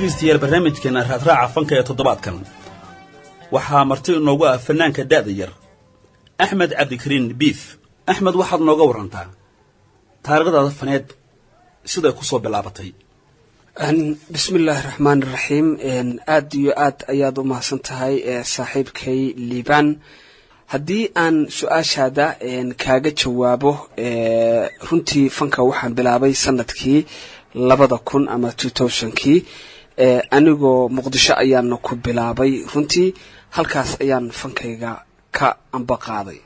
dhegeystayaal barnaamijkeena raadraaca fanka ee toddobaadkan waxaa marti inoogu ah fanaanka da'da yar axmed cabdikariin biif. axmed, waxaad nooga warantaa taariikhdaada faneed siday ku soo bilaabatay. bismillaahi raxmaani raxiim. aad iyo aad ayaad u mahadsan tahay saaxiibkay liibaan. haddii aan su-aashaada kaaga jawaabo, runtii fanka waxaan bilaabay sanadkii 2000 ama 2000kii. anigoo muqdisho ayaana ku bilaabay. runtii halkaas ayaan fankayga ka ambaqaaday.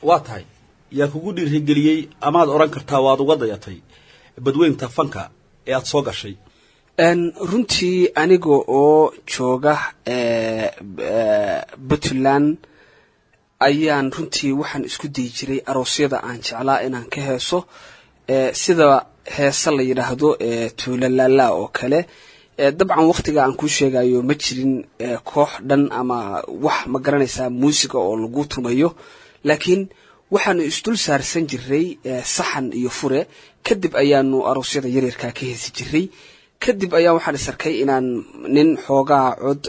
waa tahay yaa kugu dhiirigeliyey amaad oran kartaa waad uga dayatay badweynta fanka ee aad soo gashay? runtii aniga oo jooga Puntland ayaan runtii waxaan isku dayi jiray aroosyada aan jeclaa inaan ka heeso, sida heesa la yidhaahdo tuulalala oo kale. dabcan waqtiga aan kuu sheegayo ma jirin koox dhan ama wax ma garanaysaa muusiga oo lagu tumayo, laakiin waxaanu isdul saarsan jiray saxan iyo fure. kadib ayaanu aroosyada yaryarkaa ka heesi jiray. kadib ayaa waxaan isarkay inaan nin xoogaa cod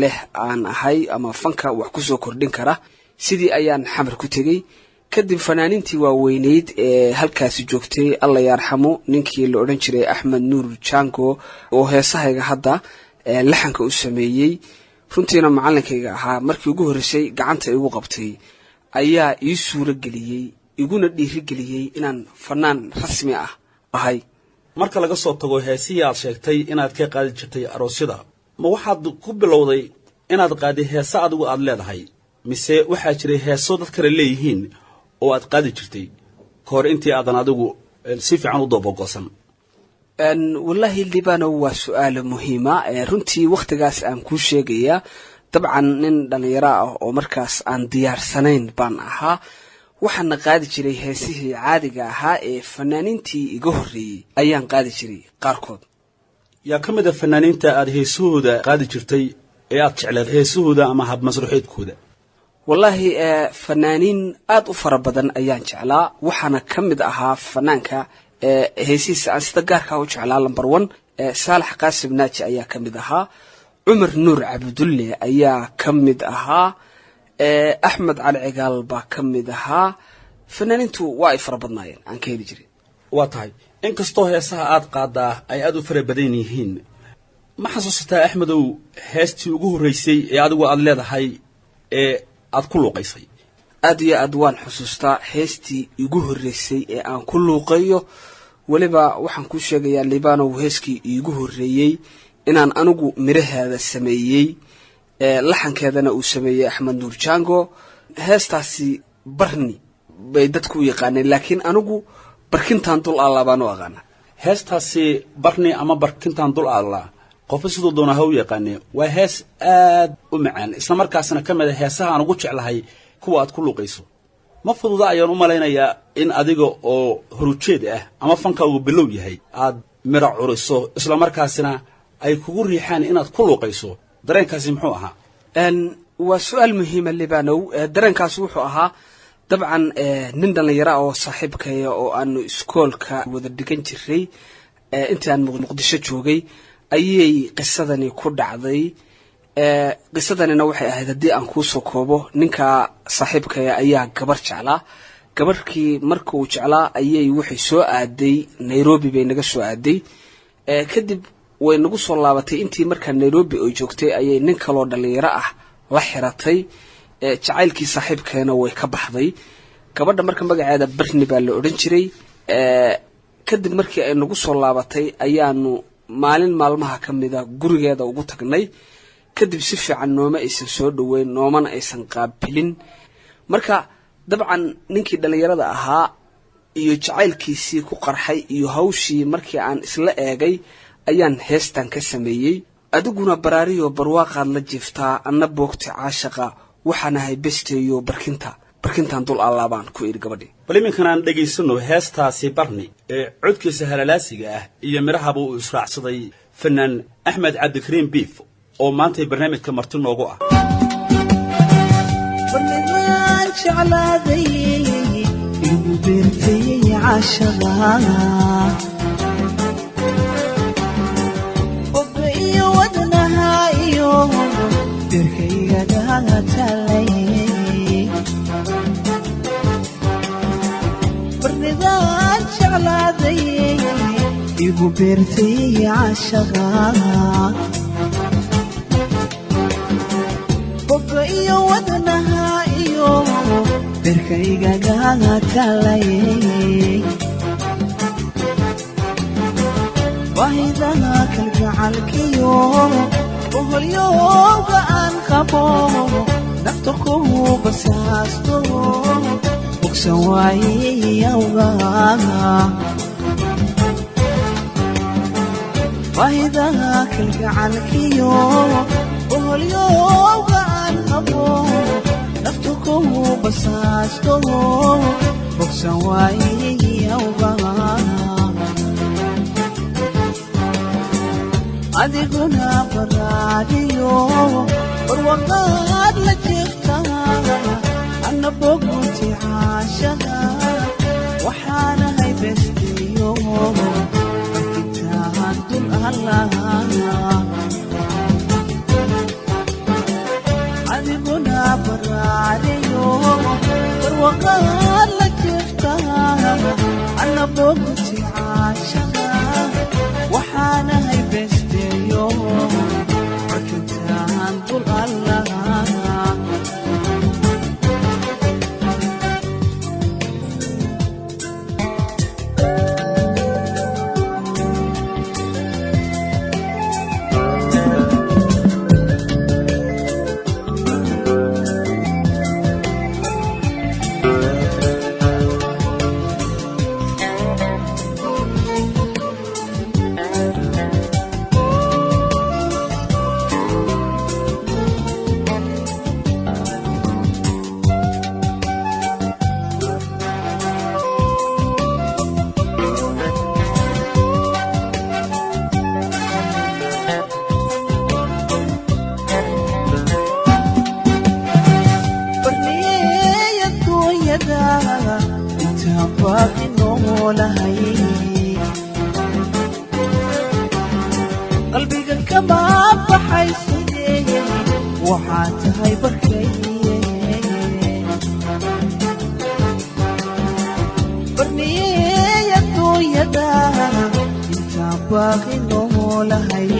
leh aan ahay ama fanka wax ku soo kordhin kara. sidii ayaan xamar ku tegey. kadib fanaaniintii waaweyneyd ee halkaasi joogtay alla yarxamo ninkii la odhan jiray axmed nuur jango oo heesahayga hadda laxanka u sameeyey, runtiina macalinkayga ahaa, markii ugu horreysay gacanta igu qabtay ayaa ii suuro geliyey iguna dhiirigeliyey inaan fanaan rasmi ah ahay. marka laga soo tago heesihii aad sheegtay inaad ka qaadi jirtay aroosyada, ma waxaad ku bilowday inaad qaadi heese adigu aad leedahay, mise waxaa jiray heeso dad kale leeyihiin oo aad qaadi jirtay ka hor intii aadan adigu si fiican u doobogoosan? wallaahi liibano waa su-aal muhiima. runtii wakhtigaas aan kuu sheegayaa, dabcan nin dhallinyaro ah oo markaas aan diyaarsanayn baan ahaa. waxaana qaadi jiray heesihii caadiga ahaa ee fanaaniintii iga horreeyey ayaan qaadi jiray qaarkood. yaa ka mid a fanaaniinta aad heesahooda qaadi jirtay ee aad jecleed heesahooda ama hab masruuxeedkooda? wallaahi fanaaniin aad u fara badan ayaan jeclaa. waxaana ka mid ahaa fanaanka heesihiisa aan sida gaarkaa u jeclaa number 1 saalax qaasim naaji ayaa ka mid ahaa. cumar nuur cabdulle ayaa ka mid ahaa. axmed cali cigaal baa ka mid ahaa. fanaaniintu waa ay fara badnaayeen aan ka heli jiray. waa tahay inkastoo heesaha aad qaadaa ay aad u fara badan yihiin, ma xasuusataa axmedow heestii ugu horreysay ee adigu aad leedahay ee aad ku luuqaysay? aad iyo aad waan xusuustaa heestii igu horreysay ee aan ku luuqayo. weliba waxaan kuu sheegayaa liibanow, heeskii iigu horreeyey inaan anigu miraheeda sameeyey, laxankeedana uu sameeyey axmed nuur jango. heestaasi barni bay dadku u yaqaaneen, laakiin anigu barkintaan dul allaa baan u aqaana. heestaasi barni ama barkintaan dul allaa, qofka siduu doona ha u yaqaane, waa hees aad u macaan, isla markaasna ka mid a heesaha aan ugu jeclahay kuwa aad ku luuqayso. ma fududa ayaan u malaynayaa in adiga oo horujeed ah ama fankaagu bilow yahay aad mira curiso, isla markaasna ay kugu riixaan inaad ku luuqayso. dareenkaasi muxuu ahaa? waa su-aal muhiima liibanow. dareenkaasi wuxuu ahaa dabcan nin dhallinyaro oo saaxiibkaya oo aanu iskoolka wada dhigan jiray intii aan muqdisho joogay ayay qisadani ku dhacday. qisadanina waxay ahayd, haddii aan kuu soo koobo, ninka saaxiibkaya ayaa gabar jeclaa. gabarhkii marka uu jeclaa ayay waxay soo aaday Nairobi bay naga soo aaday. kadib way nagu soo laabatay. intii markaa Nairobi oo joogtay ayay nin kaloo dhallinyaro ah la xiratay. jacaylkii saaxiibkeena way ka baxday. gabadha marka magaceeda barni baa la odhan jiray. kadib markii ay nagu soo laabatay ayaanu maalin maalmaha ka mida gurigeeda ugu tagnay. kadib si fiican nooma aysan soo dhoweyn, noomana aysan qaabilin. marka dabcan ninkii dhallinyarada ahaa iyo jacaylkiisii ku qarxay iyo hawshii markii aan isla eegay ayaan heestan ka sameeyey. adiguna baraariyo barwaaqaad la jiiftaa, anna boogta caashaqa, waxaan ahay besteeyo barkintaan dul allaa baan ku idhi gabadhii. bal iminkan aan dhegaysano heestaasi barni ee codkiisa halalaasiga ah iyo midhahaba uu israacsaday fanaan axmed cabdikariin biif oo maantay barnaamijka marti noogu ah. talay barnidaan jeclaaday igu beertay caashaqa bogga iyo wadnaha iyo berkaygaga talay baahidana kalgacalkiyo boholyooga aan qabo nafta kugu basaasto bogsan waayey awgaaga baahidana kalgacalkiyo boholyooga aan qabo nafta kugu basaasto bogsan waayey awgaaga adiguna baraadiyo barwaqaad la jirtaa anna bogunti caashaqa waxaanahay bestiyo intaan dul allaha adiguna baraadiyo barwaqaad la jirtaa anna bogunti caashaqa waxaanahay bestiyo intaan dul allaha qalbiga kama baxaysidee waxaa tahay barkaye barniye adduunyada intaan baaqi noolahay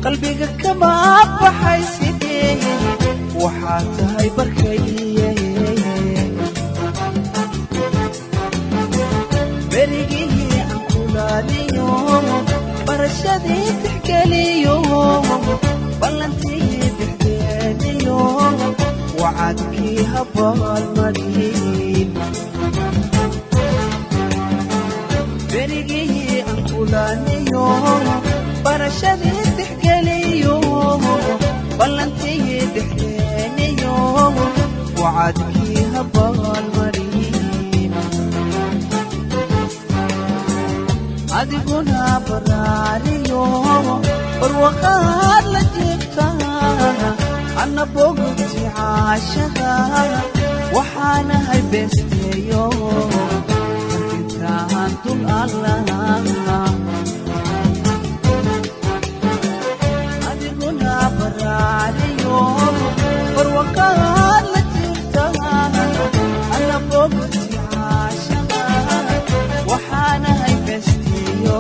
qalbiga kama baxaysidee waxaa tahay barkaye berigii aan kulaaliyo barashadii tixgeliyo ballantii dhexdeediyo wacadkii habaalmadhiin berigii aan kulaaliyo barashadii tixgeliyo ballantii dhexdeediyo wacadkii habaalmadhiin adiguna baraariyo barwaqaad la jirtaa anna bogunti caashaqa waxaanahay besteeyo intaan dul allaha adiguna baraariyo barwaqaad la jirtaa anna bogunti caashaqa waxaanahay besteeyo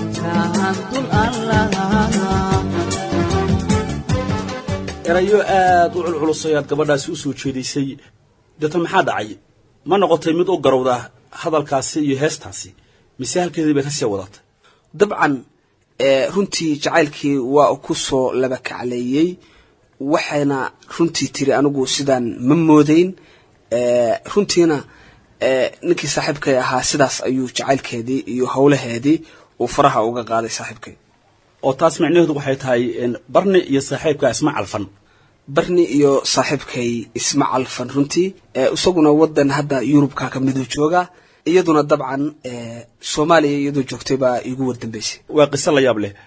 intaan dul allaha erayo aad u culculusayaad gabadhaasi u soo jeedisay dadka maxaa dhacay ma noqotay mid u garowda hadalkaasi iyo heestaasi mise halkeedii bay ka sii wadatay dabcan runtii jacaylkii waa ku soo laba kacleeyey waxayna runtii tiri anigu sidaan ma moodayn runtiina ninkii saaxiibkay ahaa sidaas ayuu jacaylkeedii iyo howlaheedii uu faraha uga qaaday saaxiibkay oo taas macnaheedu waxay tahay barni iyo saaxiibka isma calfan barni iyo saaxiibkay isma calfan runtii isaguna wadan hadda Yurubka ka mid jooga iyaduna dabcan Soomaaliya iyadoo joogtay baa igu wardambeysay waa qiso la yaab leh